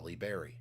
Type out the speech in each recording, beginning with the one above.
Halle Berry.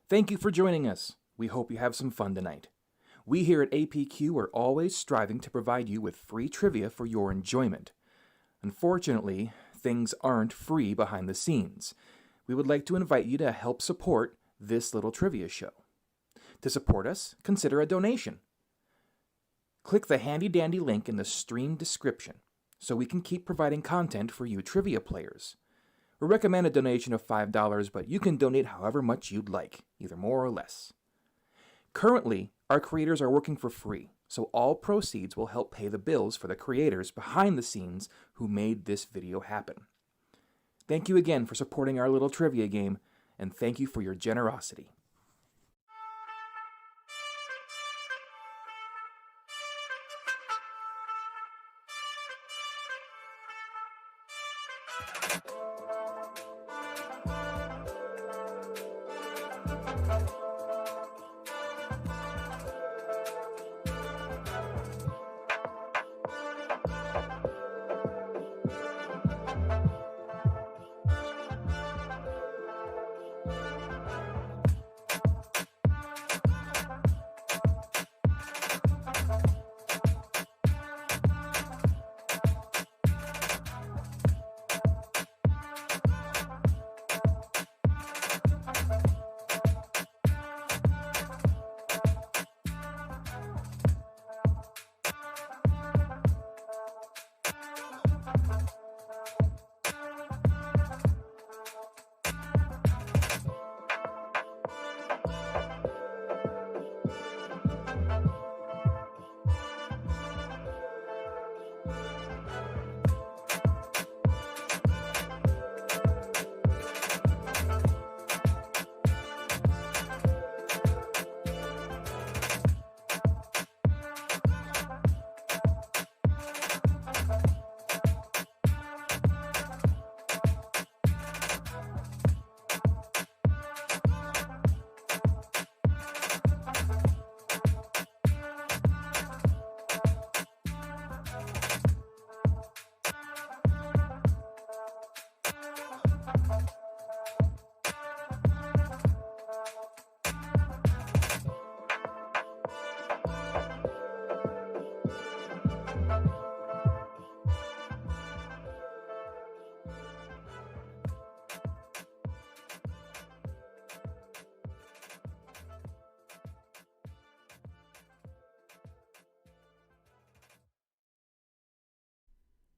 Thank you for joining us. We hope you have some fun tonight. We here at APQ are always striving to provide you with free trivia for your enjoyment. Unfortunately, things aren't free behind the scenes. We would like to invite you to help support this little trivia show. To support us, consider a donation. Click the handy-dandy link in the stream description so we can keep providing content for you trivia players. We recommend a donation of $5, but you can donate however much you'd like, either more or less. Currently, our creators are working for free, so all proceeds will help pay the bills for the creators behind the scenes who made this video happen. Thank you again for supporting our little trivia game, and thank you for your generosity.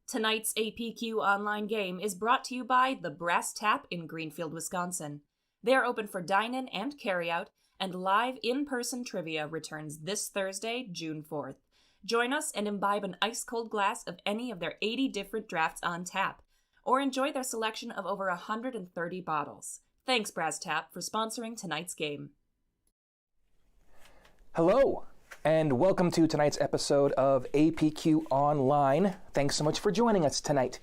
Tonight's APQ online game is brought to you by the Brass Tap in Greenfield, Wisconsin. They are open for dine-in and carry-out, and live in-person trivia returns this Thursday, June 4th. Join us and imbibe an ice-cold glass of any of their 80 different drafts on tap, or enjoy their selection of over 130 bottles. Thanks, Brass Tap, for sponsoring tonight's game. Hello, and welcome to tonight's episode of APQ Online. Thanks so much for joining us tonight.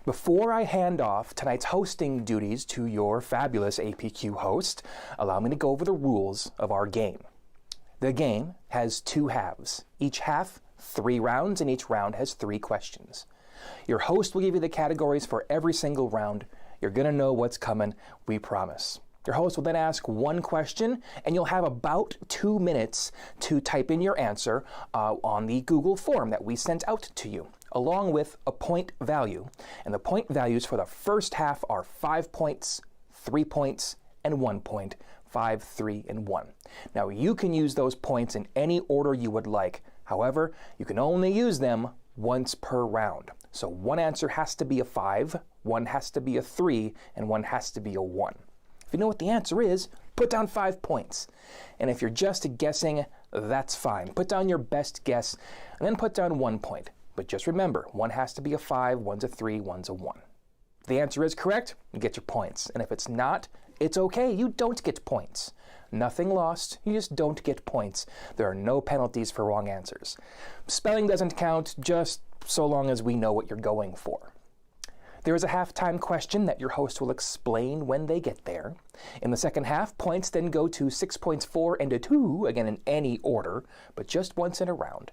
Before I hand off tonight's hosting duties to your fabulous APQ host, allow me to go over the rules of our game. The game has two halves. Each half, 3 rounds, and each round has 3 questions. Your host will give you the categories for every single round. You're going to know what's coming, we promise. Your host will then ask 1 question, and you'll have about 2 minutes to type in your answer on the Google form that we sent out to you, along with a point value. And the point values for the first half are 5 points, 3 points, and 1 point. 5, 3, and 1. Now you can use those points in any order you would like. However, you can only use them once per round. So 1 answer has to be a 5, 1 has to be a 3, and 1 has to be a 1. If you know what the answer is, put down 5 points. And if you're just guessing, that's fine. Put down your best guess, and then put down 1 point. But just remember, 1 has to be a 5, 1's a 3, 1's a 1. If the answer is correct, you get your points. And if it's not, it's okay, you don't get points. Nothing lost, you just don't get points. There are no penalties for wrong answers. Spelling doesn't count, just so long as we know what you're going for. There is a halftime question that your host will explain when they get there. In the second half, points then go to 6 points, 4, and a 2, again in any order, but just once in a round.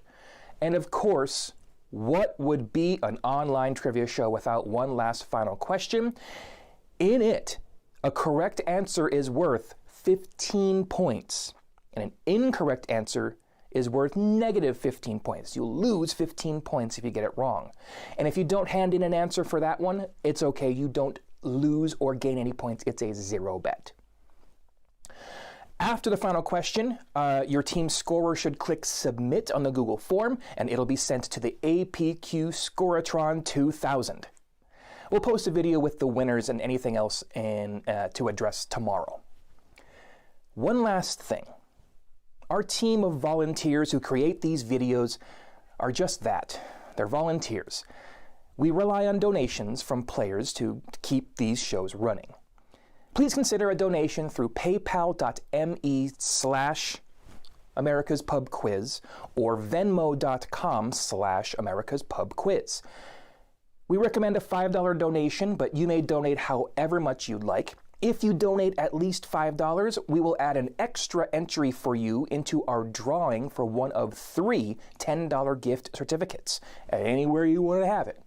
And of course, what would be an online trivia show without one last final question? In it, a correct answer is worth 15 points, and an incorrect answer is worth negative 15 points. You'll lose 15 points if you get it wrong. And if you don't hand in an answer for that one, it's okay. You don't lose or gain any points. It's a zero bet. After the final question, your team scorer should click Submit on the Google form, and it'll be sent to the APQ Scoratron 2000. We'll post a video with the winners and anything else to address tomorrow. One last thing. Our team of volunteers who create these videos are just that. They're volunteers. We rely on donations from players to keep these shows running. Please consider a donation through paypal.me/AmericasPubQuiz or venmo.com/AmericasPubQuiz. We recommend a $5 donation, but you may donate however much you'd like. If you donate at least $5, we will add an extra entry for you into our drawing for one of 3 $10 gift certificates, anywhere you want to have it.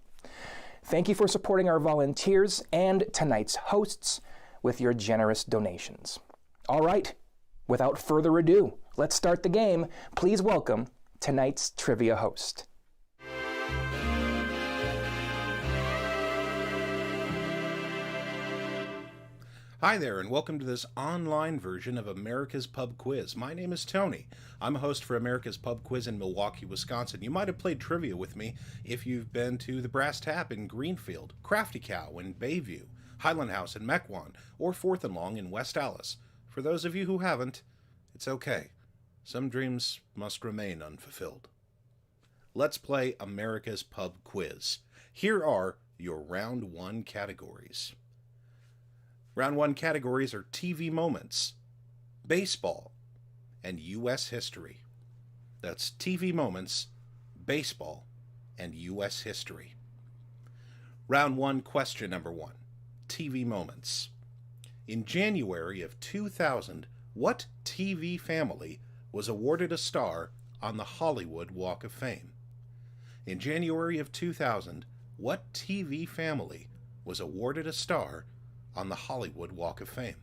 Thank you for supporting our volunteers and tonight's hosts with your generous donations. All right, without further ado, let's start the game. Please welcome tonight's trivia host. Hi there, and welcome to this online version of America's Pub Quiz. My name is Tony. I'm a host for America's Pub Quiz in Milwaukee, Wisconsin. You might have played trivia with me if you've been to the Brass Tap in Greenfield, Crafty Cow in Bayview, Highland House in Mequon, or Fourth and Long in West Allis. For those of you who haven't, it's okay. Some dreams must remain unfulfilled. Let's play America's Pub Quiz. Here are your Round 1 categories. Round 1 categories are TV moments, baseball, and U.S. history. That's TV moments, baseball, and U.S. history. Round 1 question number 1, TV moments. In January of 2000, what TV family was awarded a star on the Hollywood Walk of Fame? In January of 2000, what TV family was awarded a star on the Hollywood Walk of Fame?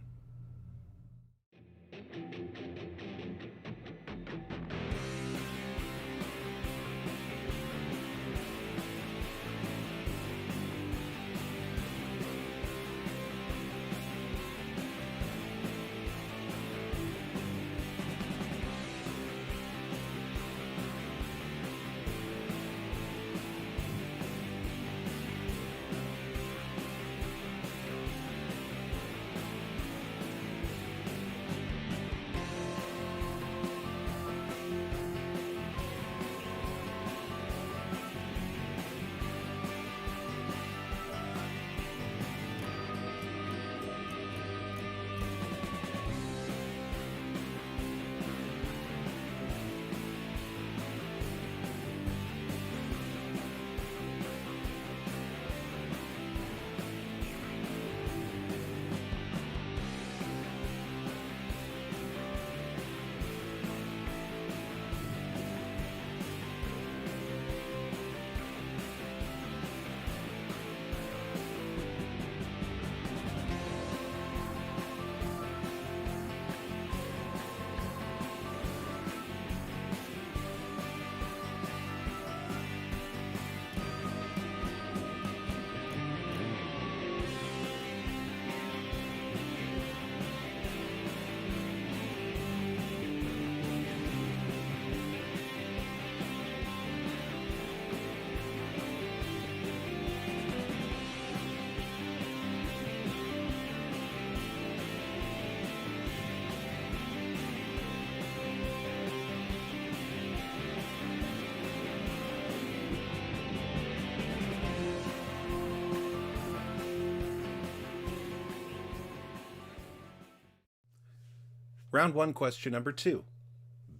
Round 1 question number 2,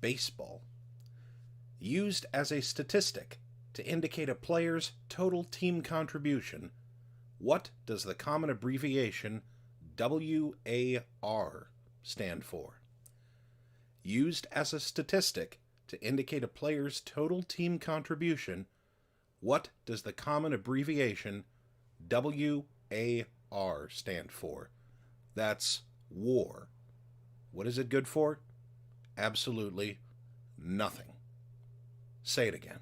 baseball. Used as a statistic to indicate a player's total team contribution, what does the common abbreviation WAR stand for? Used as a statistic to indicate a player's total team contribution, what does the common abbreviation WAR stand for? That's WAR. What is it good for? Absolutely nothing. Say it again.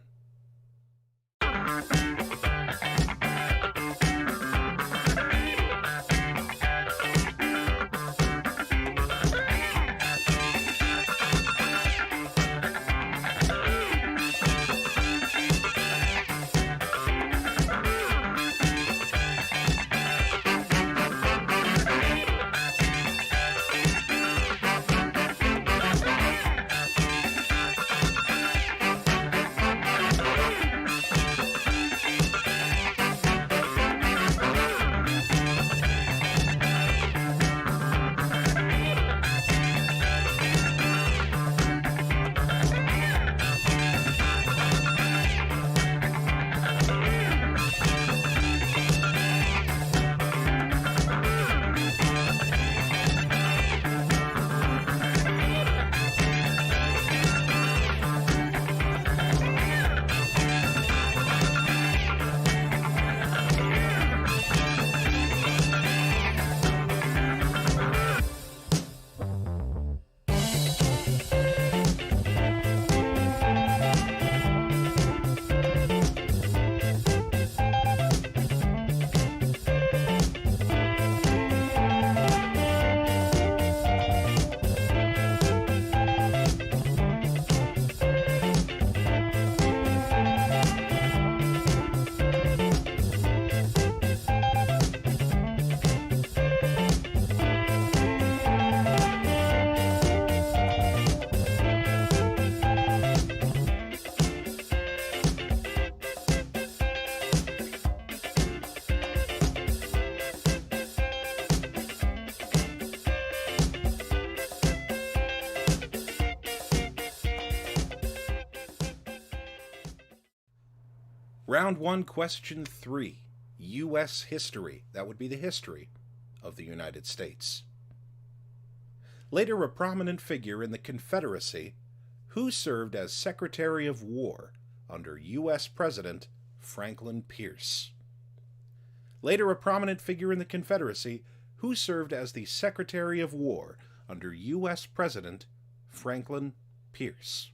Round 1, question 3. U.S. history. That would be the history of the United States. Later a prominent figure in the Confederacy, who served as Secretary of War under U.S. President Franklin Pierce. Later a prominent figure in the Confederacy, who served as the Secretary of War under U.S. President Franklin Pierce.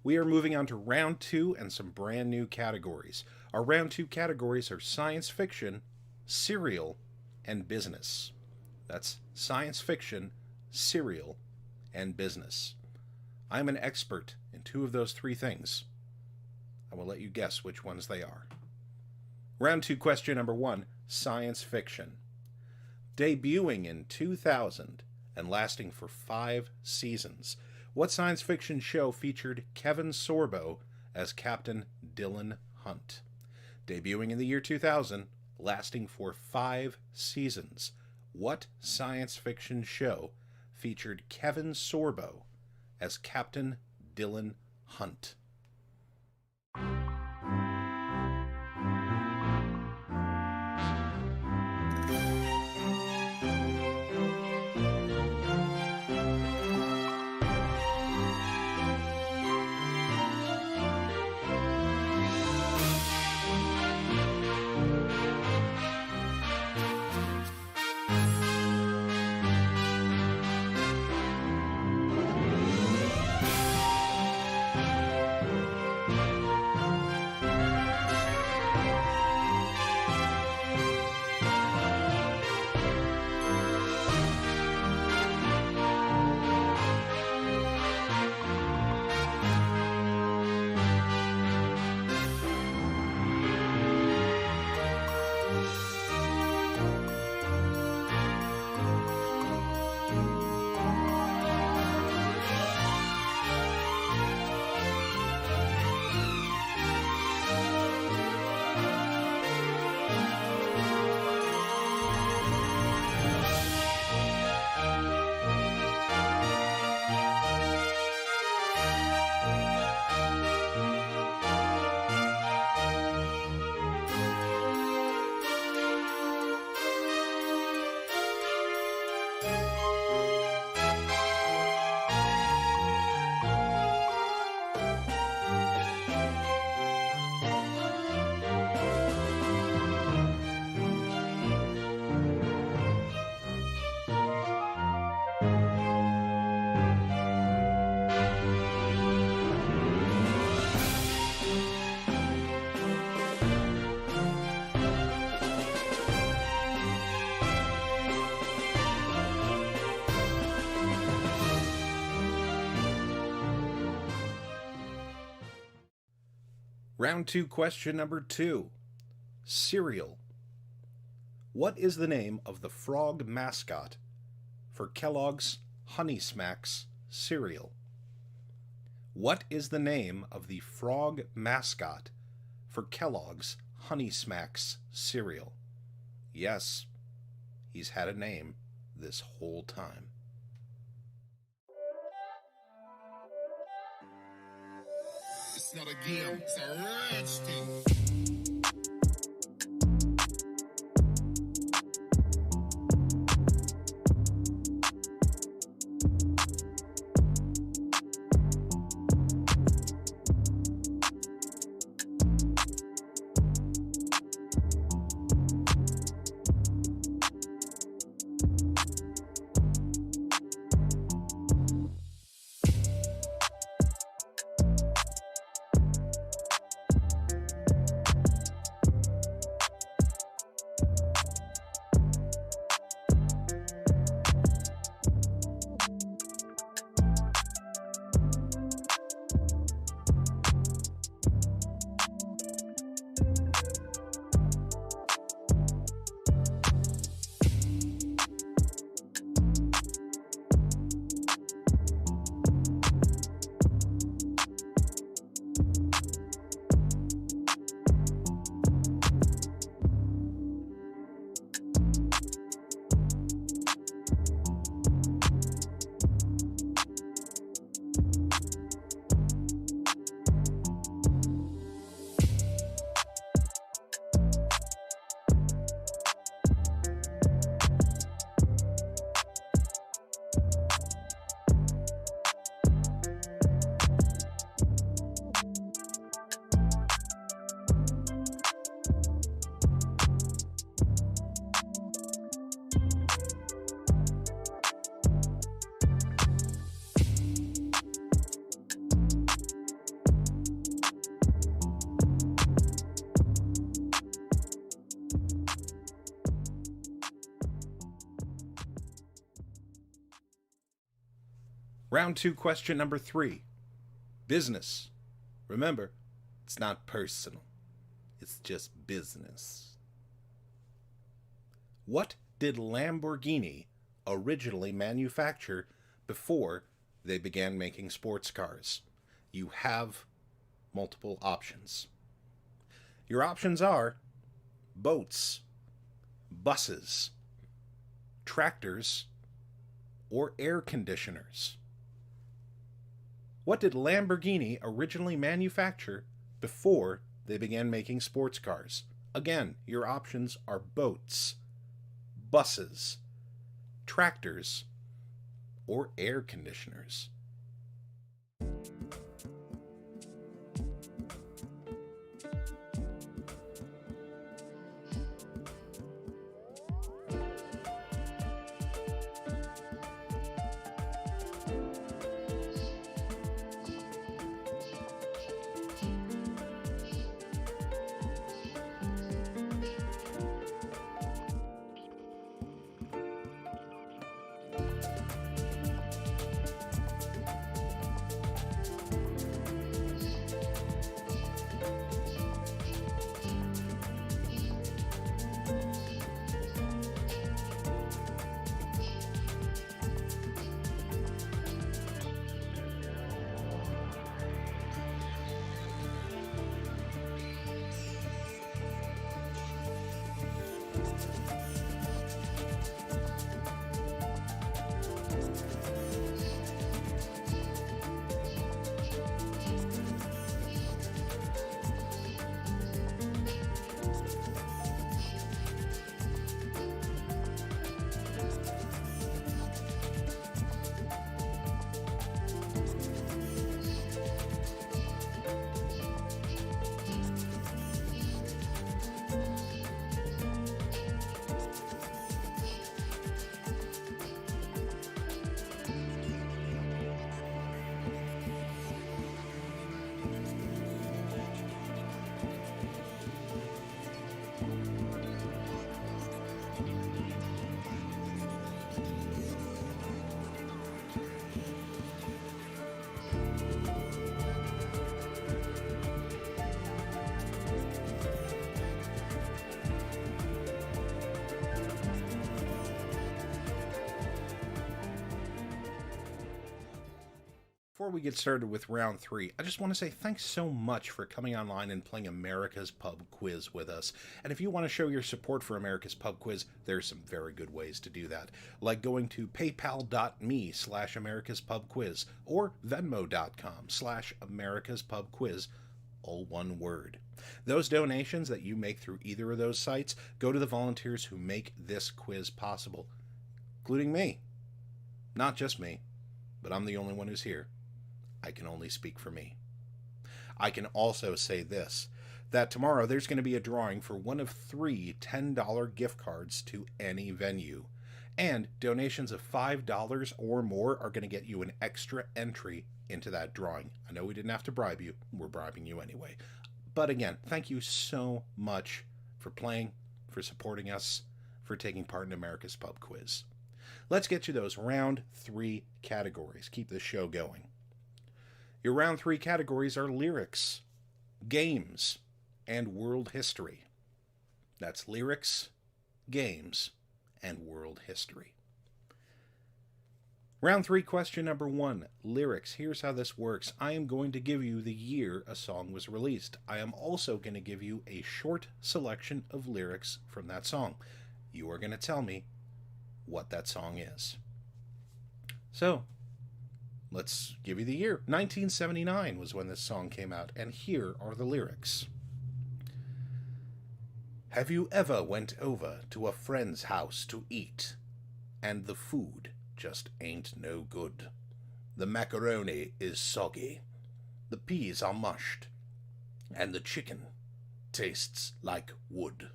We are moving on to round 2 and some brand new categories. Our round 2 categories are science fiction, serial, and business. That's science fiction, serial, and business. I'm an expert in 2 of those 3 things. I will let you guess which ones they are. Round 2 question number 1, science fiction. Debuting in 2000 and lasting for 5 seasons. What science fiction show featured Kevin Sorbo as Captain Dylan Hunt? Debuting in the year 2000, lasting for 5 seasons. What science fiction show featured Kevin Sorbo as Captain Dylan Hunt? Round 2, question number 2. Cereal. What is the name of the frog mascot for Kellogg's Honey Smacks cereal? What is the name of the frog mascot for Kellogg's Honey Smacks cereal? Yes, he's had a name this whole time. It's not a game, it's a rich thing. Round 2, question number 3. Business. Remember, it's not personal. It's just business. What did Lamborghini originally manufacture before they began making sports cars? You have multiple options. Your options are boats, buses, tractors, or air conditioners. What did Lamborghini originally manufacture before they began making sports cars? Again, your options are boats, buses, tractors, or air conditioners. Before we get started with round 3, I just want to say thanks so much for coming online and playing America's Pub Quiz with us. And if you want to show your support for America's Pub Quiz, there's some very good ways to do that, like going to paypal.me/americaspubquiz or venmo.com/americaspubquiz, all one word. Those donations that you make through either of those sites go to the volunteers who make this quiz possible, including me. Not just me, but I'm the only one who's here. I can only speak for me. I can also say this, that tomorrow there's going to be a drawing for one of 3 $10 gift cards to any venue. And donations of $5 or more are going to get you an extra entry into that drawing. I know we didn't have to bribe you. We're bribing you anyway. But again, thank you so much for playing, for supporting us, for taking part in America's Pub Quiz. Let's get you those round 3 categories. Keep this show going. Your round 3 categories are lyrics, games, and world history. That's lyrics, games, and world history. Round 3, question number 1, lyrics. Here's how this works. I am going to give you the year a song was released. I am also going to give you a short selection of lyrics from that song. You are going to tell me what that song is. So, let's give you the year. 1979 was when this song came out, and here are the lyrics. Have you ever went over to a friend's house to eat, and the food just ain't no good? The macaroni is soggy, the peas are mushed, and the chicken tastes like wood.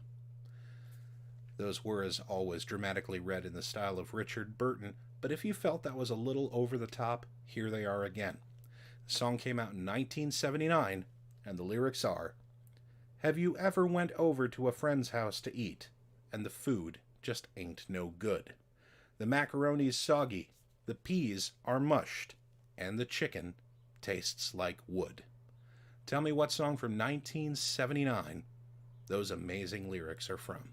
Those were, as always, dramatically read in the style of Richard Burton, but if you felt that was a little over the top, here they are again. The song came out in 1979, and the lyrics are, have you ever went over to a friend's house to eat, and the food just ain't no good? The macaroni's soggy, the peas are mushed, and the chicken tastes like wood. Tell me what song from 1979 those amazing lyrics are from.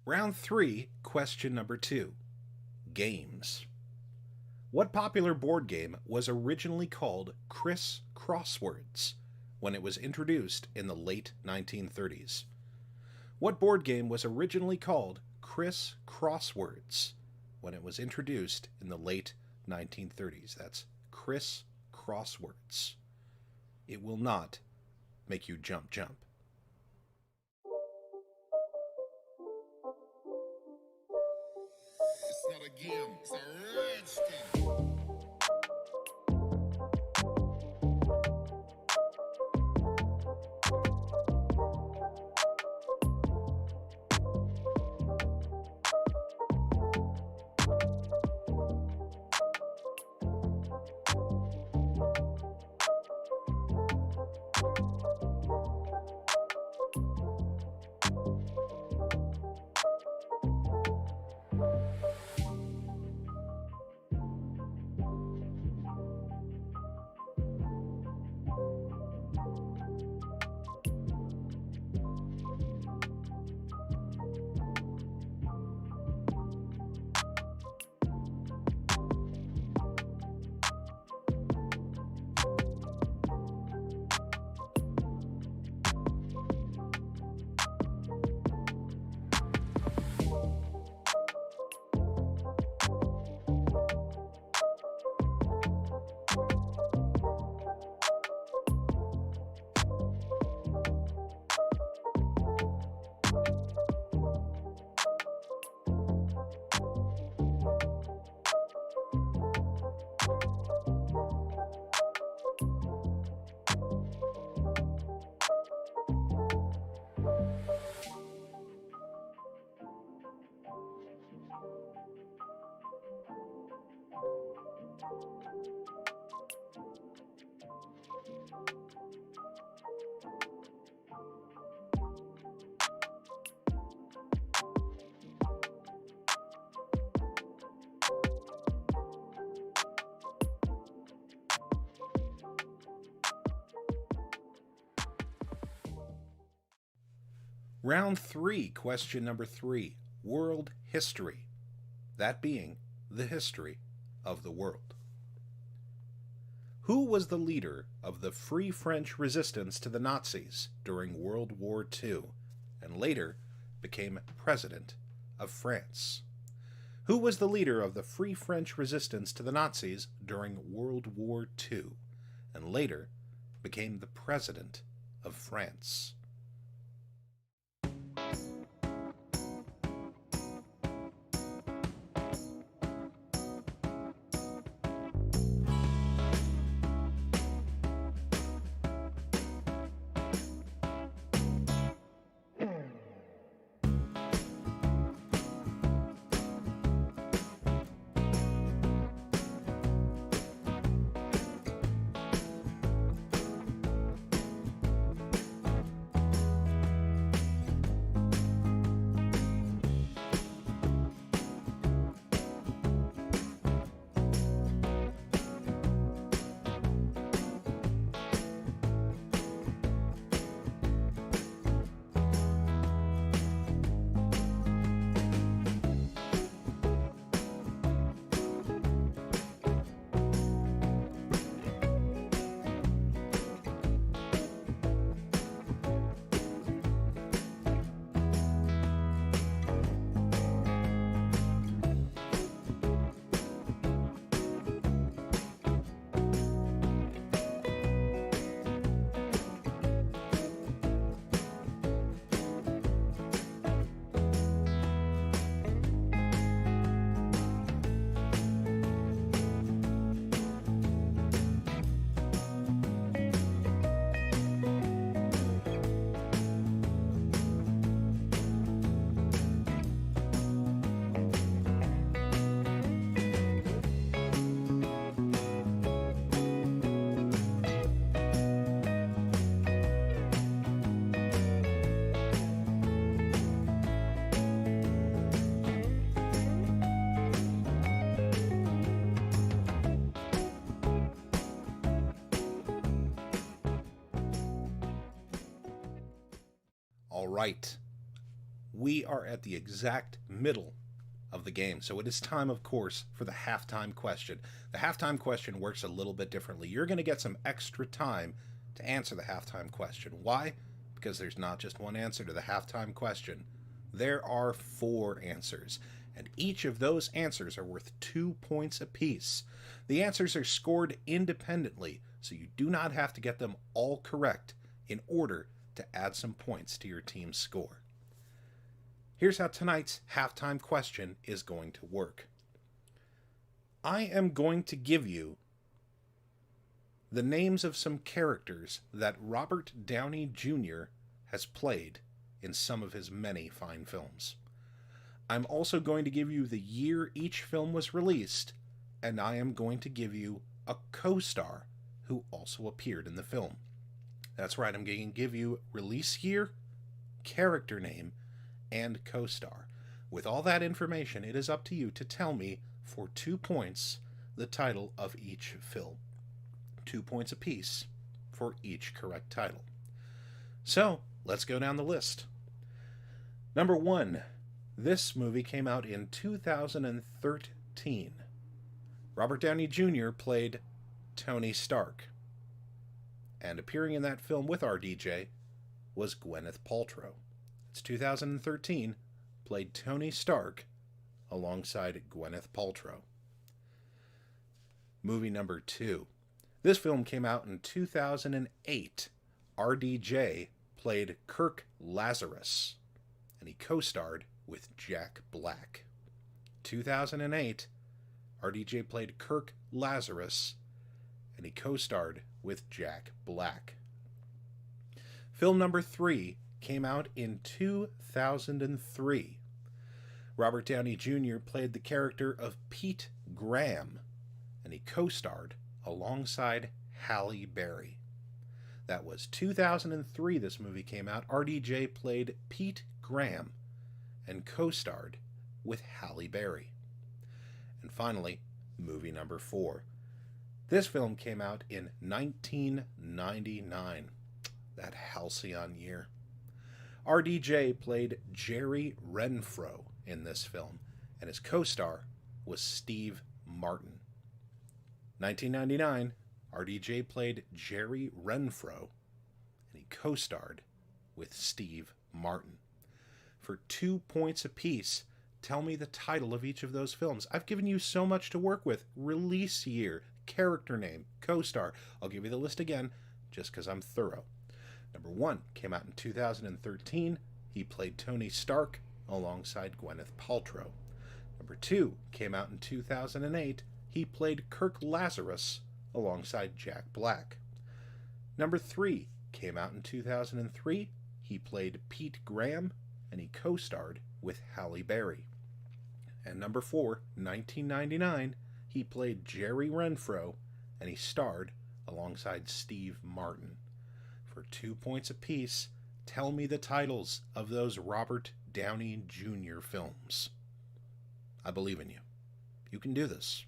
Round 3, question number 2. Games. What popular board game was originally called Criss Crosswords when it was introduced in the late 1930s? What board game was originally called Criss Crosswords when it was introduced in the late 1930s? That's Criss Crosswords. It will not make you jump. It's not a game, it's a rich thing. Round 3, question number 3, world history. That being the history of the world. Who was the leader of the Free French resistance to the Nazis during World War II and later became President of France? Who was the leader of the Free French resistance to the Nazis during World War II and later became the President of France? All right. we are at the exact middle of the game. So it is time, of course, for the halftime question. The halftime question works a little bit differently. You're going to get some extra time to answer the halftime question. Why? Because there's not just one answer to the halftime question. There are 4 answers, and each of those answers are worth 2 points apiece. The answers are scored independently, so you do not have to get them all correct in order to add some points to your team's score. Here's how tonight's halftime question is going to work. I am going to give you the names of some characters that Robert Downey Jr. has played in some of his many fine films. I'm also going to give you the year each film was released, and I am going to give you a co-star who also appeared in the film. That's right, I'm going to give you release year, character name, and co-star. With all that information, it is up to you to tell me, for 2 points, the title of each film. 2 points apiece for each correct title. So, let's go down the list. Number 1. This movie came out in 2013. Robert Downey Jr. played Tony Stark. And appearing in that film with RDJ was Gwyneth Paltrow. It's 2013, played Tony Stark alongside Gwyneth Paltrow. Movie number 2. This film came out in 2008. RDJ played Kirk Lazarus, and he co-starred with Jack Black. 2008, RDJ played Kirk Lazarus, and he co-starred with Jack Black. Film number 3 came out in 2003. Robert Downey Jr. played the character of Pete Graham, and he co-starred alongside Halle Berry. That was 2003 this movie came out. RDJ played Pete Graham and co-starred with Halle Berry. And finally, movie number 4. This film came out in 1999. That halcyon year. RDJ played Jerry Renfro in this film, and his co-star was Steve Martin. 1999, RDJ played Jerry Renfro, and he co-starred with Steve Martin. For 2 points apiece, tell me the title of each of those films. I've given you so much to work with. Release year, character name, co-star. I'll give you the list again, just because I'm thorough. Number 1 came out in 2013. He played Tony Stark alongside Gwyneth Paltrow. Number 2 came out in 2008. He played Kirk Lazarus alongside Jack Black. Number 3 came out in 2003. He played Pete Graham, and he co-starred with Halle Berry. And number 4, 1999, he played Jerry Renfro, and he starred alongside Steve Martin. For 2 points apiece, tell me the titles of those Robert Downey Jr. films. I believe in you. You can do this.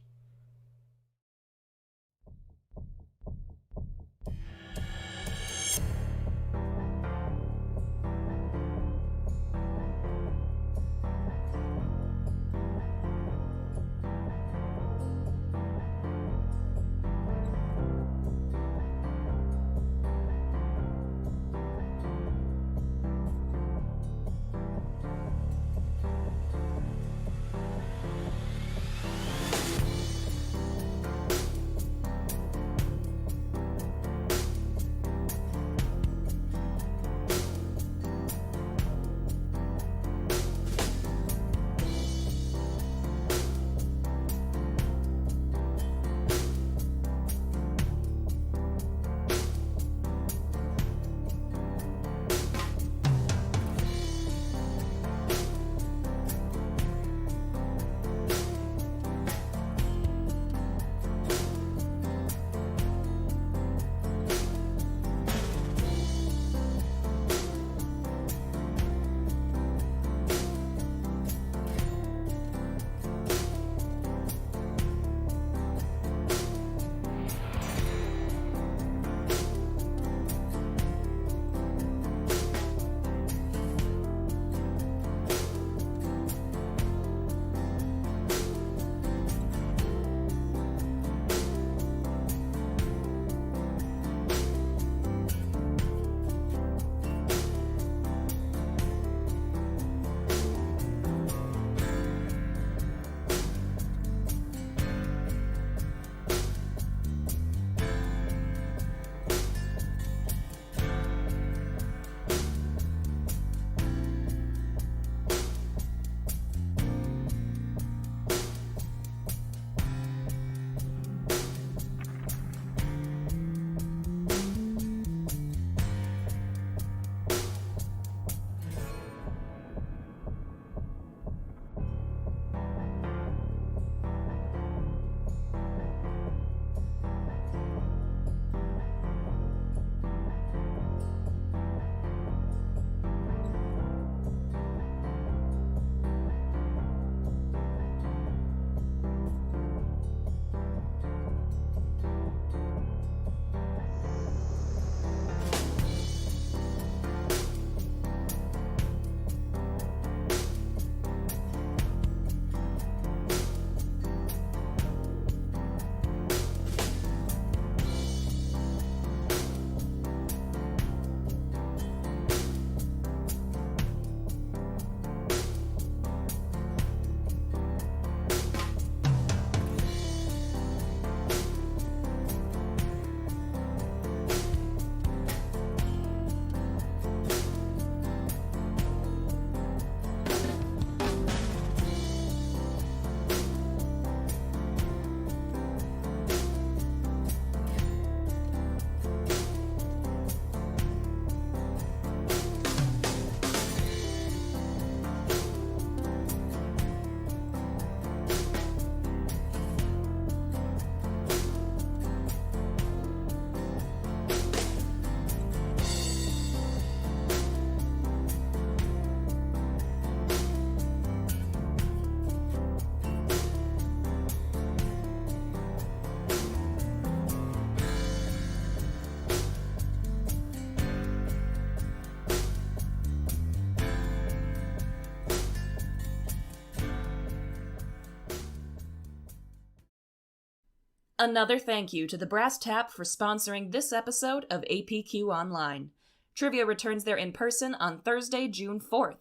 Another thank you to the Brass Tap for sponsoring this episode of APQ Online. Trivia returns there in person on Thursday, June 4th.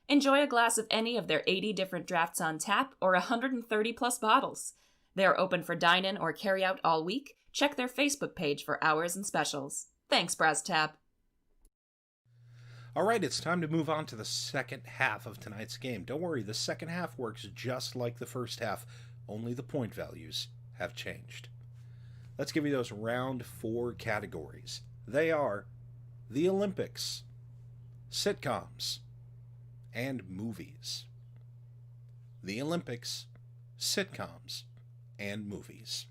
Enjoy a glass of any of their 80 different drafts on tap or 130 plus bottles. They are open for dine-in or carry-out all week. Check their Facebook page for hours and specials. Thanks, Brass Tap. All right, it's time to move on to the second half of tonight's game. Don't worry, the second half works just like the first half, only the point values have changed. Let's give you those round 4 categories. They are the Olympics, sitcoms, and movies. The Olympics, sitcoms, and movies.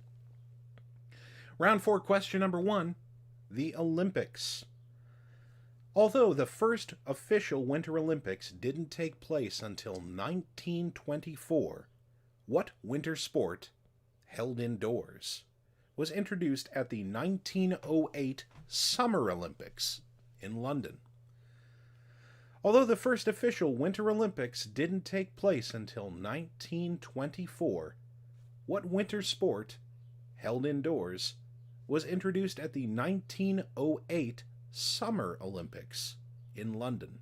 Round 4, question number 1, the Olympics. Although the first official Winter Olympics didn't take place until 1924, what winter sport, held indoors, was introduced at the 1908 Summer Olympics in London? Although the first official Winter Olympics didn't take place until 1924, what winter sport, held indoors, was introduced at the 1908 Summer Olympics in London?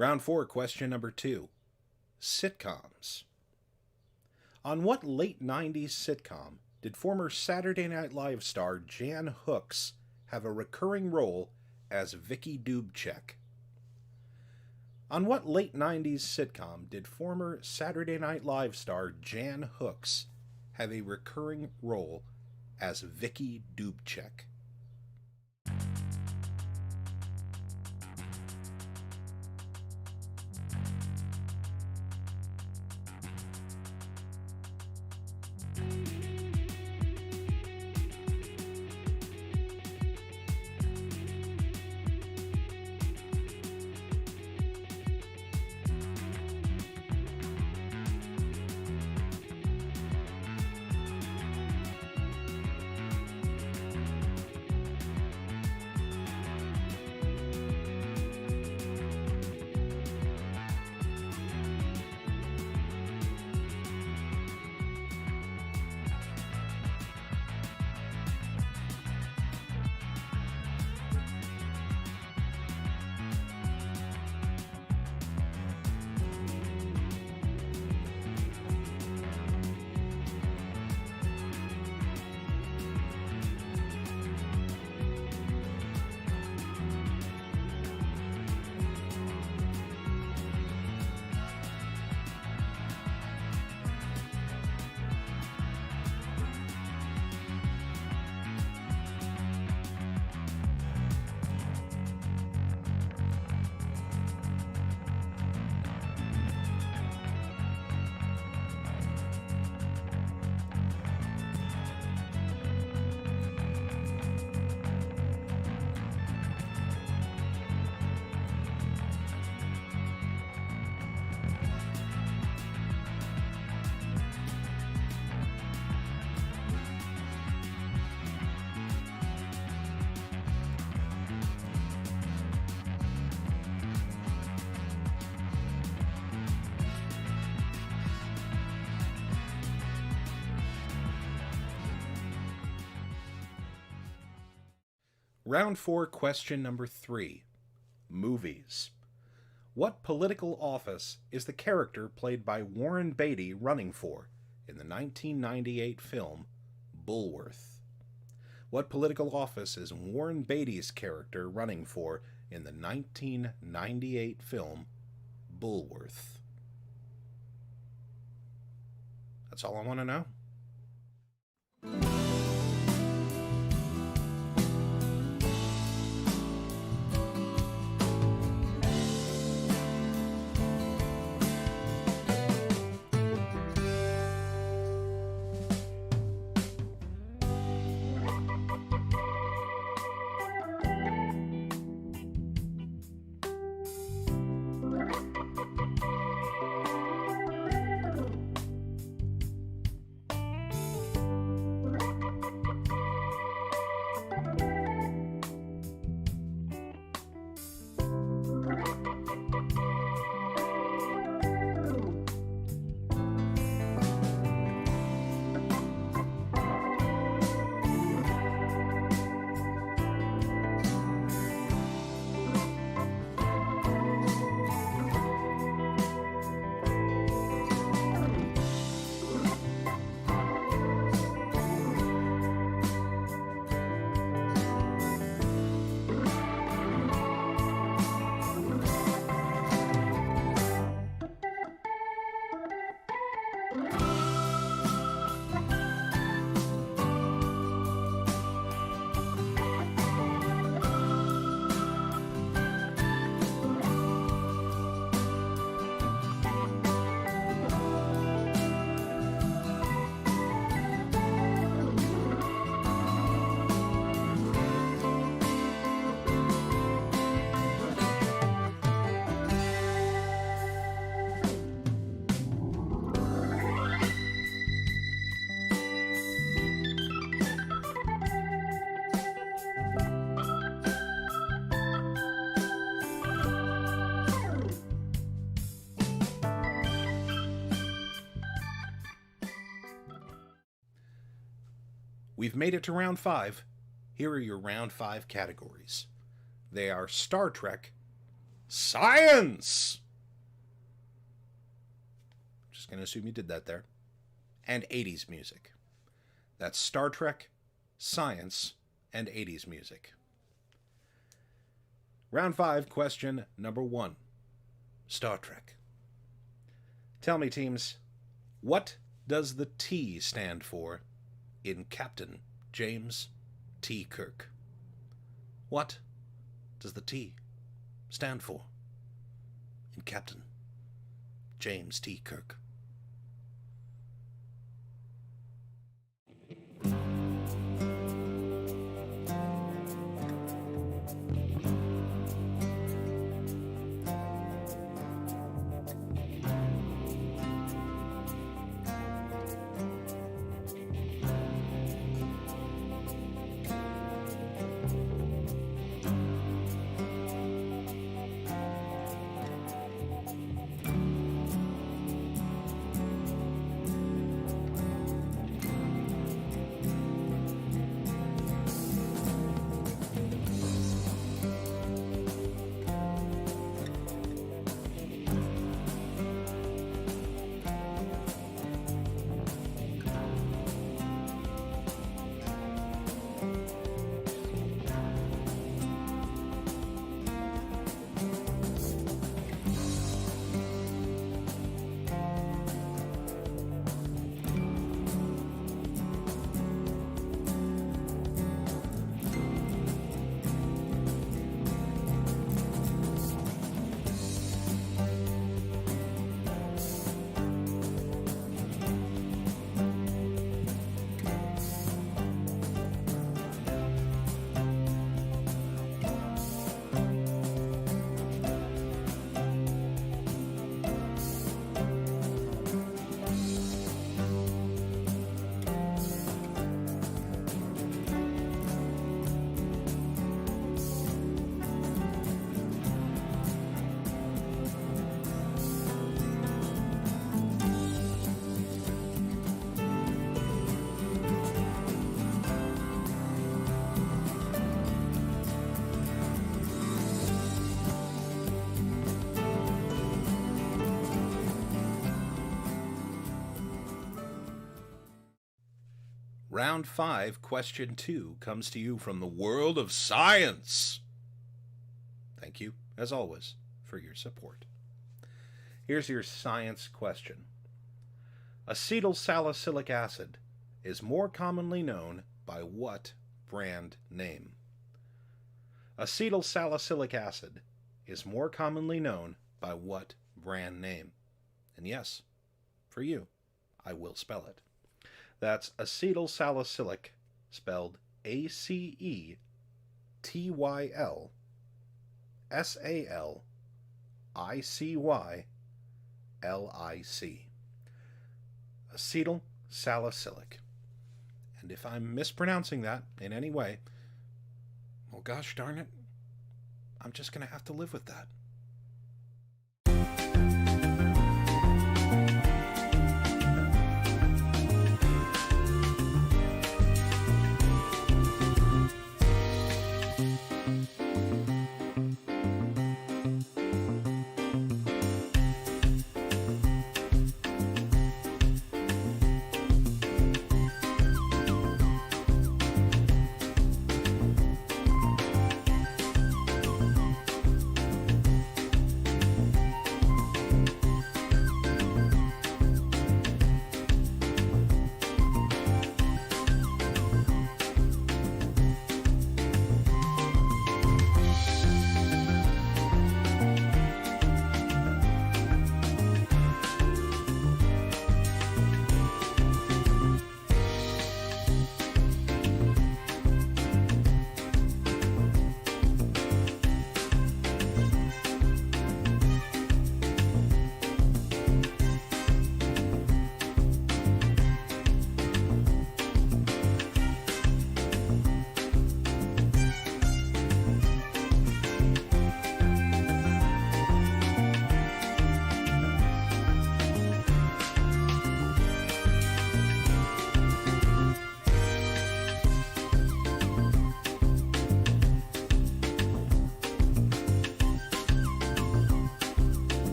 Round 4, question number 2. Sitcoms. On what late 90s sitcom did former Saturday Night Live star Jan Hooks have a recurring role as Vicky Dubček? On what late 90s sitcom did former Saturday Night Live star Jan Hooks have a recurring role as Vicky Dubček? Round 4, question number 3. Movies. What political office is the character played by Warren Beatty running for in the 1998 film Bulworth? What political office is Warren Beatty's character running for in the 1998 film Bulworth? That's all I want to know. We've made it to round 5. Here are your round 5 categories. They are Star Trek, Science! Just going to assume you did that there. And 80s music. That's Star Trek, Science, and 80s music. Round 5, question number 1. Star Trek. Tell me, teams, what does the T stand for in Captain James T. Kirk? What does the T stand for in Captain James T. Kirk? Round 5, question 2 comes to you from the world of science. Thank you, as always, for your support. Here's your science question. Acetyl salicylic acid is more commonly known by what brand name? Acetyl salicylic acid is more commonly known by what brand name? And yes, for you, I will spell it. That's acetyl salicylic, spelled ACETYL SALICYLIC. Acetyl salicylic. And if I'm mispronouncing that in any way, well, gosh darn it, I'm just going to have to live with that.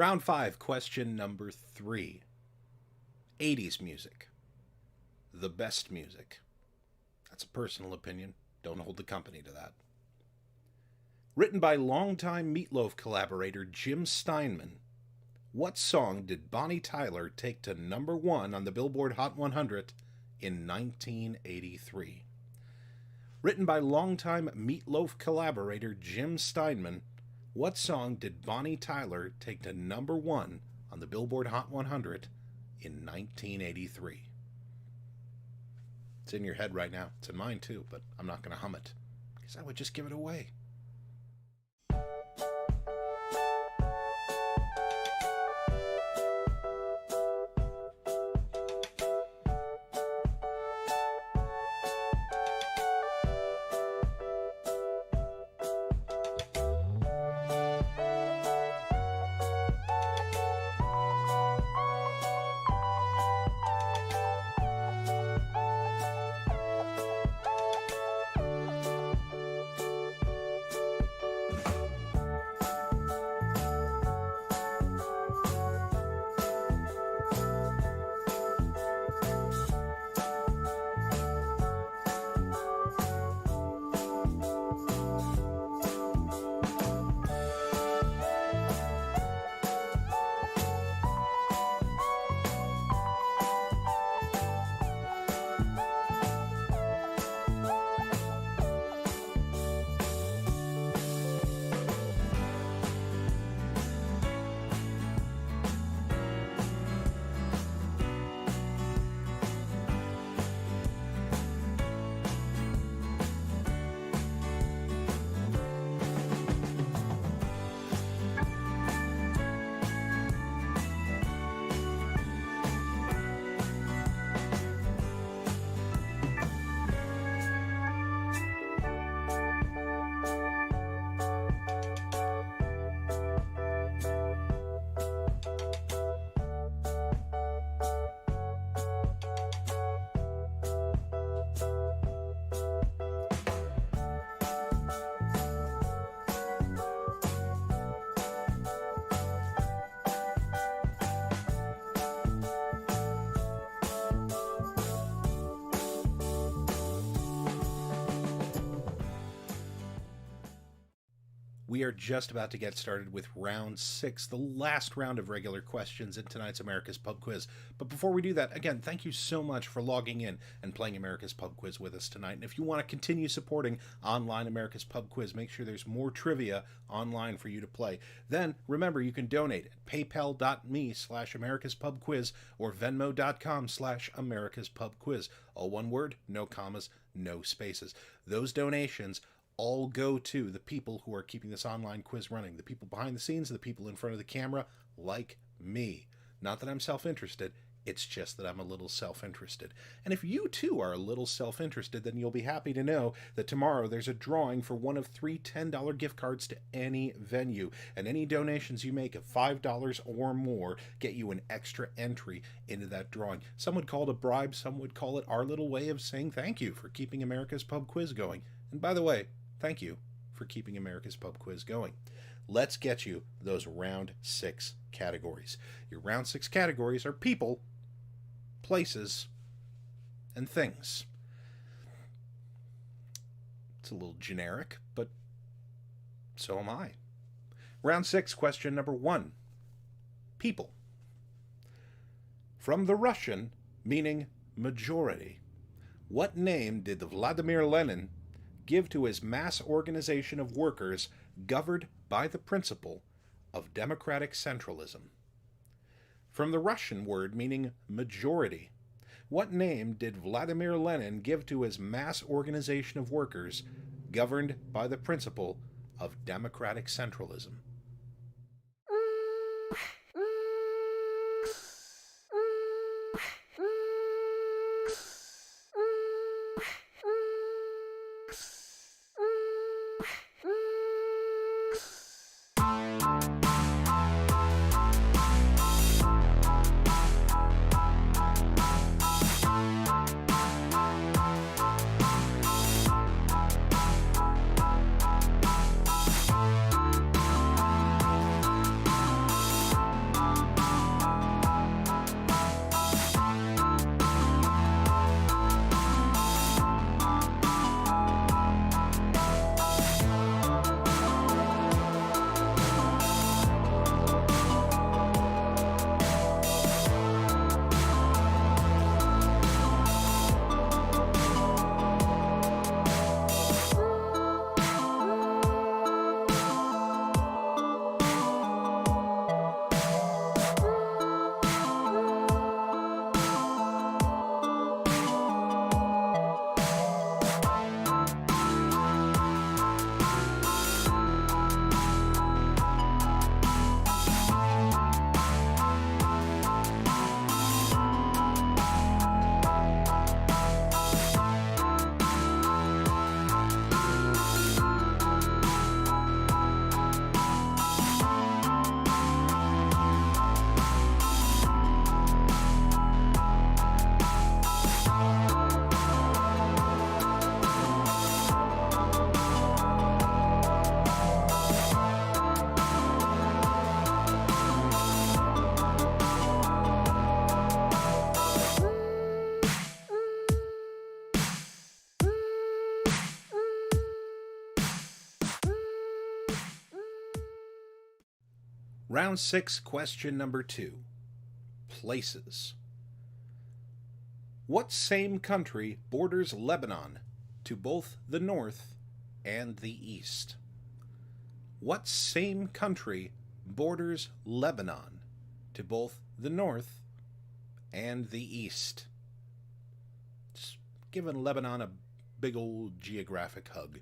Round 5, question number 3. 80s music. The best music. That's a personal opinion. Don't hold the company to that. Written by longtime Meatloaf collaborator Jim Steinman, what song did Bonnie Tyler take to number 1 on the Billboard Hot 100 in 1983? Written by longtime Meatloaf collaborator Jim Steinman, what song did Bonnie Tyler take to number 1 on the Billboard Hot 100 in 1983? It's in your head right now. It's in mine too, but I'm not going to hum it because I would just give it away. We are just about to get started with round 6, the last round of regular questions in tonight's America's Pub Quiz. But before we do that, again, thank you so much for logging in and playing America's Pub Quiz with us tonight. And if you want to continue supporting online America's Pub Quiz, make sure there's more trivia online for you to play. Then, remember, you can donate at paypal.me/americaspubquiz or venmo.com/americaspubquiz. All one word, no commas, no spaces. Those donations all go to the people who are keeping this online quiz running, the people behind the scenes, the people in front of the camera, like me. Not that I'm self-interested, it's just that I'm a little self-interested. And if you too are a little self-interested, then you'll be happy to know that tomorrow there's a drawing for one of 3 $10 gift cards to any venue. And any donations you make of $5 or more get you an extra entry into that drawing. Some would call it a bribe, some would call it our little way of saying thank you for keeping America's Pub Quiz going. And by the way, thank you for keeping America's Pub Quiz going. Let's get you those round 6 categories. Your round 6 categories are people, places, and things. It's a little generic, but so am I. Round 6, question number 1. People. From the Russian, meaning majority, what name did Vladimir Lenin give to his mass organization of workers governed by the principle of democratic centralism? From the Russian word meaning majority, what name did Vladimir Lenin give to his mass organization of workers governed by the principle of democratic centralism? Round 6, question number 2. Places. What same country borders Lebanon to both the north and the east? What same country borders Lebanon to both the north and the east? Just giving Lebanon a big old geographic hug.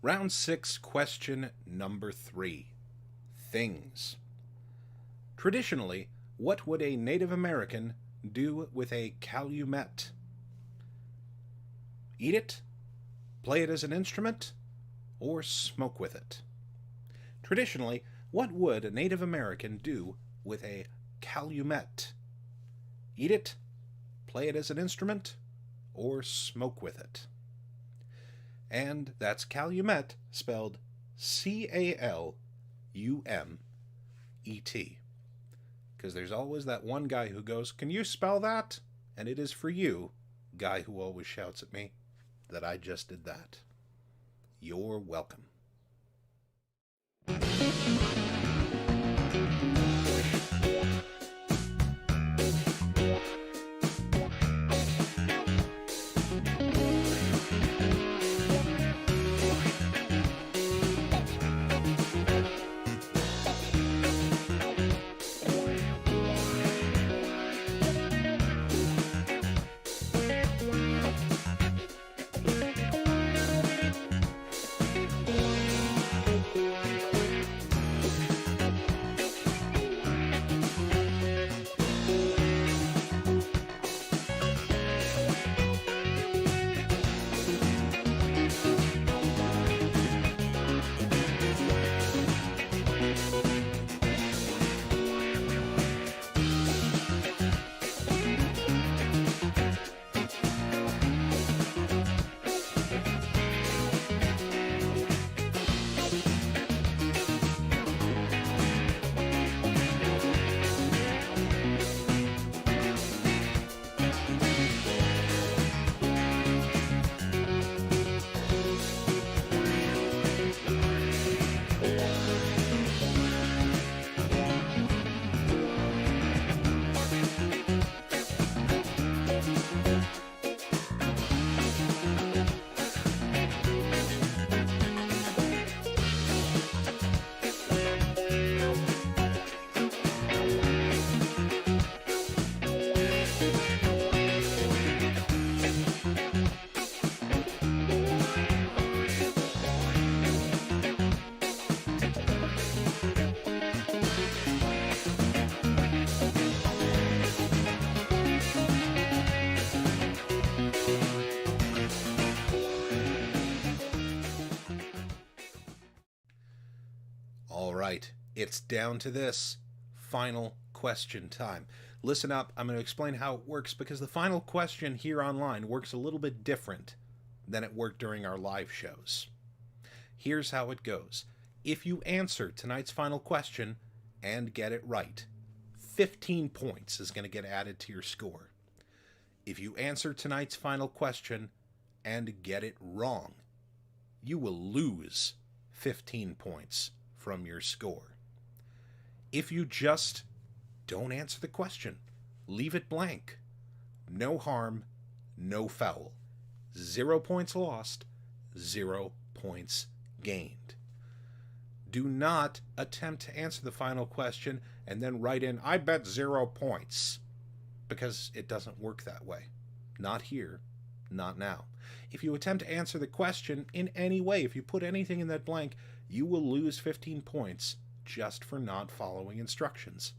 Round 6, question number 3. Things. Traditionally, what would a Native American do with a calumet? Eat it? Play it as an instrument? Or smoke with it? Traditionally, what would a Native American do with a calumet? Eat it? Play it as an instrument? Or smoke with it? And that's calumet, spelled C-A-L-U-M-E-T. Because there's always that one guy who goes, "Can you spell that?" And it is for you, guy who always shouts at me, that I just did that. You're welcome. All right, it's down to this. Final question time. Listen up, I'm going to explain how it works because the final question here online works a little bit different than it worked during our live shows. Here's how it goes. If you answer tonight's final question and get it right, 15 points is going to get added to your score. If you answer tonight's final question and get it wrong, you will lose 15 points from your score. If you just don't answer the question, leave it blank, no harm, no foul. 0 points lost, 0 points gained. Do not attempt to answer the final question and then write in, "I bet 0 points," because it doesn't work that way. Not here, not now. If you attempt to answer the question in any way, if you put anything in that blank, you will lose 15 points just for not following instructions.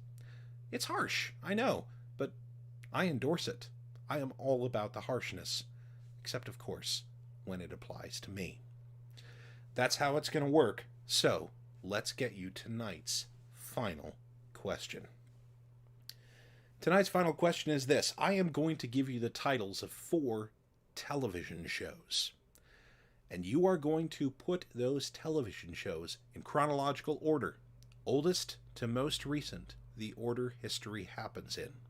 It's harsh, I know, but I endorse it. I am all about the harshness, except of course when it applies to me. That's how it's going to work. So let's get you tonight's final question. Tonight's final question is this. I am going to give you the titles of 4 television shows, and you are going to put those television shows in chronological order, oldest to most recent, the order history happens in.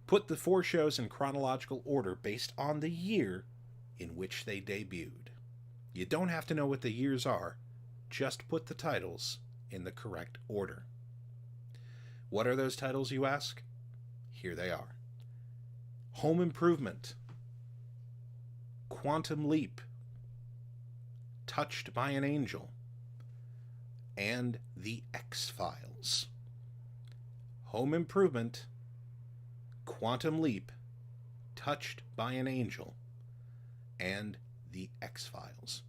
Put the 4 shows in chronological order based on the year in which they debuted. You don't have to know what the years are, just put the titles in the correct order. What are those titles, you ask? Here they are. Home Improvement, Quantum Leap, Touched by an Angel, and The X-Files. Home Improvement, Quantum Leap, Touched by an Angel, and The X-Files.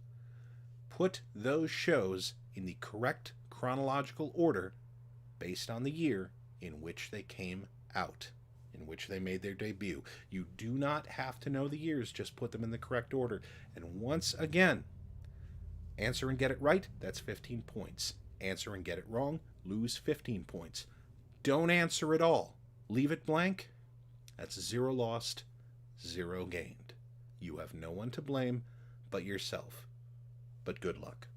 put those shows in the correct chronological order based on the year in which they came out, in which they made their debut. You do not have to know the years, just put them in the correct order. And once again, answer and get it right, that's 15 points. Answer and get it wrong, lose 15 points. Don't answer at all. Leave it blank. That's 0 lost, 0 gained. You have no one to blame but yourself. But good luck.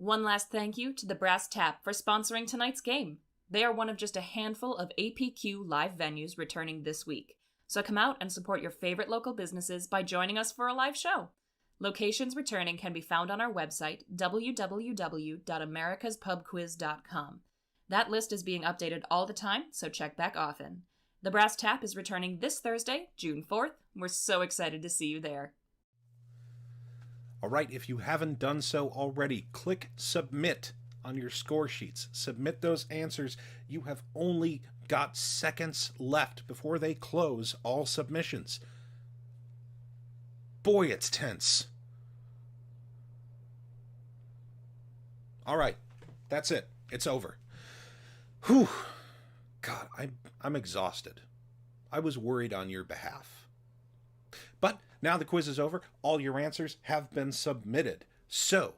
One last thank you to the Brass Tap for sponsoring tonight's game. They are one of just a handful of APQ live venues returning this week, so come out and support your favorite local businesses by joining us for a live show. Locations returning can be found on our website, www.americaspubquiz.com. That list is being updated all the time, so check back often. The Brass Tap is returning this Thursday, June 4th. We're so excited to see you there. All right, if you haven't done so already, click submit on your score sheets. Submit those answers. You have only got seconds left before they close all submissions. Boy, it's tense. All right, that's it. It's over. Whew. God, I'm exhausted. I was worried on your behalf. But now the quiz is over. All your answers have been submitted. So,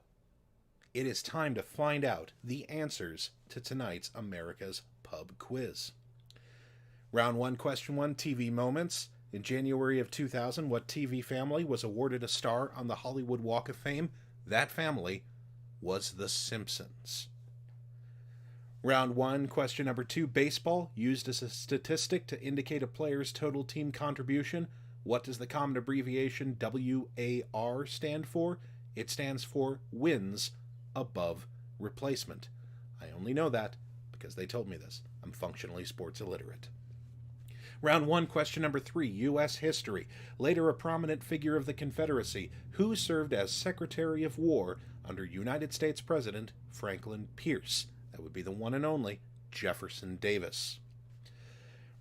it is time to find out the answers to tonight's America's Pub Quiz. Round 1, question 1, TV moments. In January of 2000, what TV family was awarded a star on the Hollywood Walk of Fame? That family was The Simpsons. Round 1, question number 2, baseball, used as a statistic to indicate a player's total team contribution. What does the common abbreviation WAR stand for? It stands for wins above replacement. I only know that because they told me this. I'm functionally sports illiterate. Round 1, question number 3, U.S. history. Later a prominent figure of the Confederacy, who served as Secretary of War under United States President Franklin Pierce. That would be the one and only Jefferson Davis.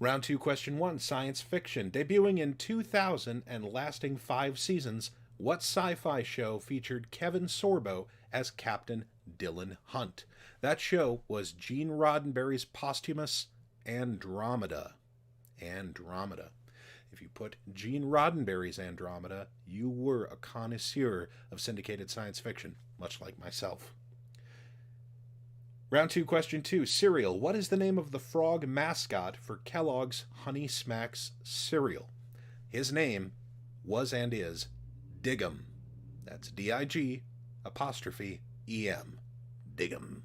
Round 2, question 1, science fiction. Debuting in 2000 and lasting 5 seasons, what sci-fi show featured Kevin Sorbo as Captain Dylan Hunt? That show was Gene Roddenberry's posthumous Andromeda. Andromeda. If you put Gene Roddenberry's Andromeda, you were a connoisseur of syndicated science fiction, much like myself. Round 2, question 2, cereal. What is the name of the frog mascot for Kellogg's Honey Smacks cereal? His name was and is Diggum. That's D-I-G apostrophe E-M. Diggum.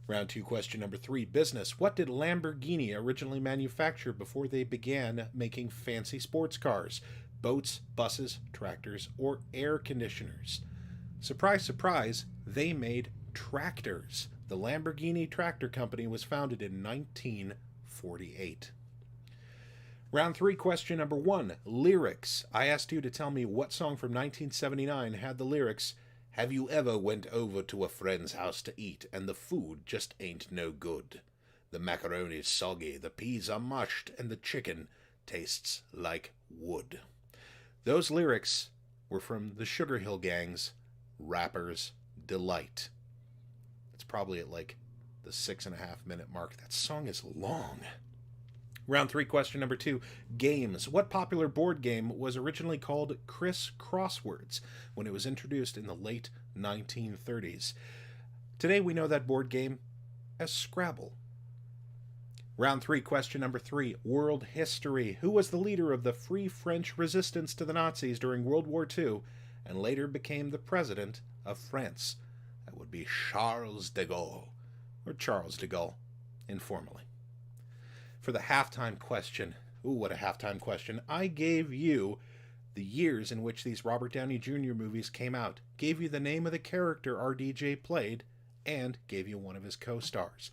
Round 2, question number 3, business. What did Lamborghini originally manufacture before they began making fancy sports cars? Boats, buses, tractors, or air conditioners? Surprise, surprise, they made tractors. The Lamborghini Tractor Company was founded in 1948. Round 3, question number 1, lyrics. I asked you to tell me what song from 1979 had the lyrics, "Have you ever went over to a friend's house to eat, and the food just ain't no good? The macaroni's soggy, the peas are mushed, and the chicken tastes like wood." Those lyrics were from the Sugar Hill Gang's Rapper's Delight. It's probably at like the 6.5 minute mark. That song is long. Round 3, question number 2, games. What popular board game was originally called Criss Crosswords when it was introduced in the late 1930s? Today we know that board game as Scrabble. Round 3, question number 3, world history. Who was the leader of the Free French resistance to the Nazis during World War II and later became the president of France? That would be Charles de Gaulle, or Charles de Gaulle, informally. For the halftime question, ooh, what a halftime question, I gave you the years in which these Robert Downey Jr. movies came out, gave you the name of the character RDJ played, and gave you one of his co-stars.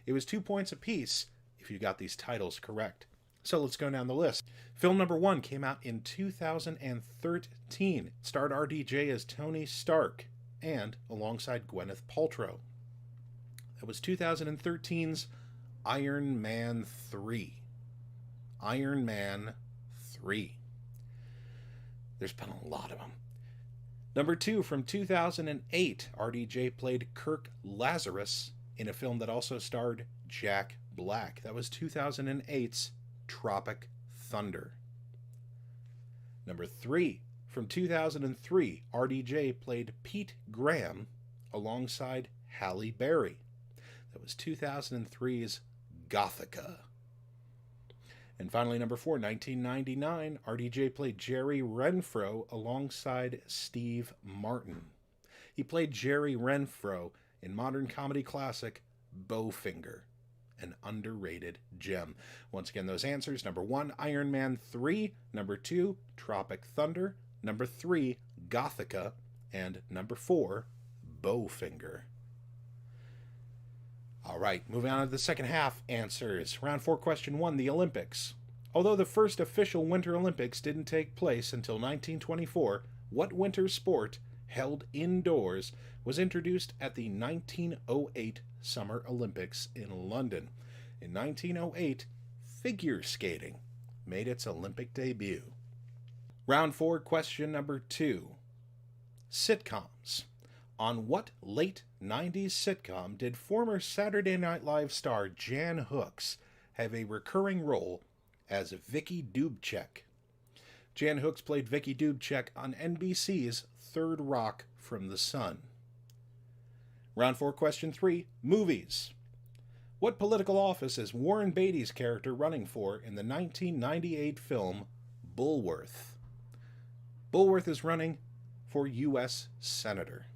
It was 2 points apiece if you got these titles correct. So let's go down the list. Film number 1 came out in 2013. It starred RDJ as Tony Stark, and alongside Gwyneth Paltrow. That was 2013's Iron Man 3. Iron Man 3. There's been a lot of them. Number 2, from 2008, RDJ played Kirk Lazarus in a film that also starred Jack Black. That was 2008's Tropic Thunder. Number 3, from 2003, RDJ played Pete Graham alongside Halle Berry. That was 2003's Gothica. And finally, number 4, 1999, RDJ played Jerry Renfro alongside Steve Martin. He played Jerry Renfro in modern comedy classic Bowfinger, an underrated gem. Once again, those answers: number 1, Iron Man 3, number 2, Tropic Thunder, number 3, Gothica, and number 4, Bowfinger. All right, moving on to the second half answers. Round 4, question 1, the Olympics. Although the first official Winter Olympics didn't take place until 1924, what winter sport, held indoors, was introduced at the 1908 Summer Olympics in London? In 1908, figure skating made its Olympic debut. Round 4, question number 2. Sitcoms. On what late 90s sitcom did former Saturday Night Live star Jan Hooks have a recurring role as Vicky Dubček? Jan Hooks played Vicky Dubček on NBC's Third Rock from the Sun. Round 4, question 3, movies. What political office is Warren Beatty's character running for in the 1998 film Bulworth? Bulworth is running for U.S. Senator.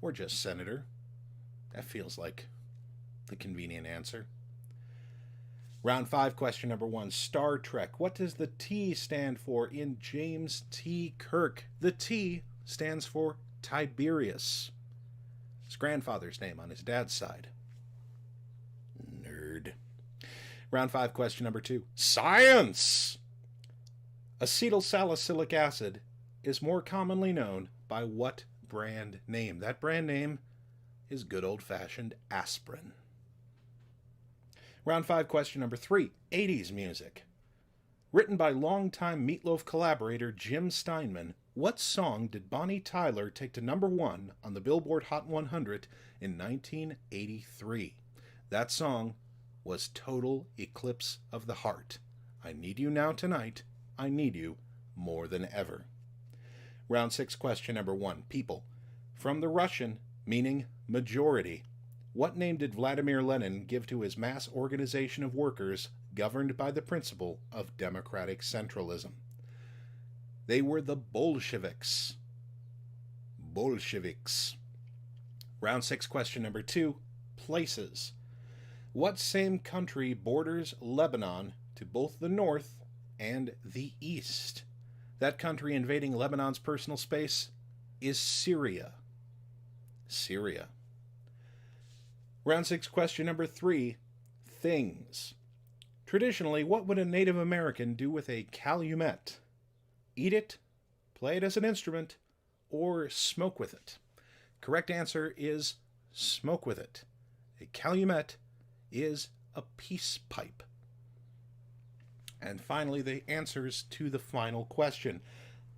Or just Senator. That feels like the convenient answer. Round 5, question number 1, Star Trek. What does the T stand for in James T. Kirk? The T stands for Tiberius, his grandfather's name on his dad's side. Nerd. Round 5, question number 2, science! Acetyl salicylic acid is more commonly known by what brand name? That brand name is good old-fashioned aspirin. Round 5, question number 3, 80s music. Written by longtime Meatloaf collaborator Jim Steinman, what song did Bonnie Tyler take to number 1 on the Billboard Hot 100 in 1983? That song was Total Eclipse of the Heart. I need you now tonight. I need you more than ever. Round 6, question number 1, people. From the Russian, meaning majority, what name did Vladimir Lenin give to his mass organization of workers governed by the principle of democratic centralism? They were the Bolsheviks. Bolsheviks. Round 6, question number 2, places. What same country borders Lebanon to both the north and the east? That country invading Lebanon's personal space is Syria. Syria. Round 6, question number 3, things. Traditionally, what would a Native American do with a calumet? Eat it, play it as an instrument, or smoke with it? Correct answer is smoke with it. A calumet is a peace pipe. And finally, the answers to the final question.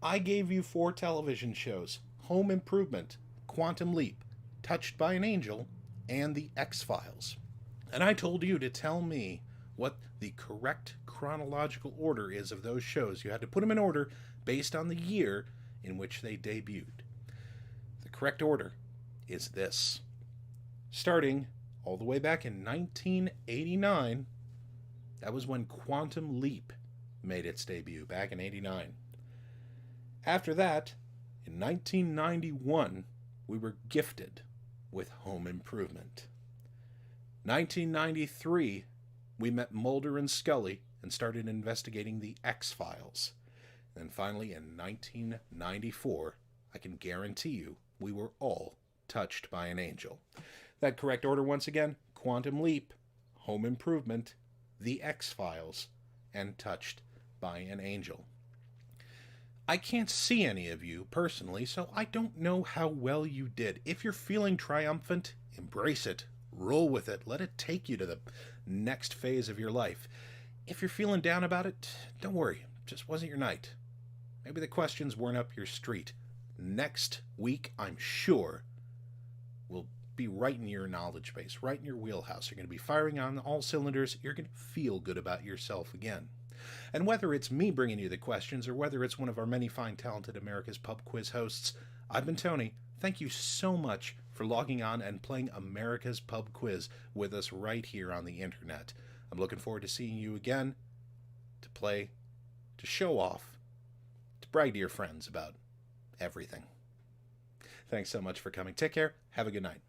I gave you 4 television shows: Home Improvement, Quantum Leap, Touched by an Angel, and The X-Files. And I told you to tell me what the correct chronological order is of those shows. You had to put them in order based on the year in which they debuted. The correct order is this. Starting all the way back in 1989, that was when Quantum Leap made its debut, back in 89. After that, in 1991, we were gifted with Home Improvement. 1993, we met Mulder and Scully and started investigating the X-Files. And finally, in 1994, I can guarantee you, we were all touched by an angel. That correct order once again: Quantum Leap, Home Improvement, The X-Files, and Touched by an Angel. I can't see any of you personally, so I don't know how well you did. If you're feeling triumphant, embrace it, roll with it, let it take you to the next phase of your life. If you're feeling down about it, don't worry, it just wasn't your night. Maybe the questions weren't up your street. Next week, I'm sure, will be right in your knowledge base, right in your wheelhouse. You're going to be firing on all cylinders. You're going to feel good about yourself again. And whether it's me bringing you the questions or whether it's one of our many fine, talented America's Pub Quiz hosts, I've been Tony. Thank you so much for logging on and playing America's Pub Quiz with us right here on the internet. I'm looking forward to seeing you again, to play, to show off, to brag to your friends about everything. Thanks so much for coming. Take care. Have a good night.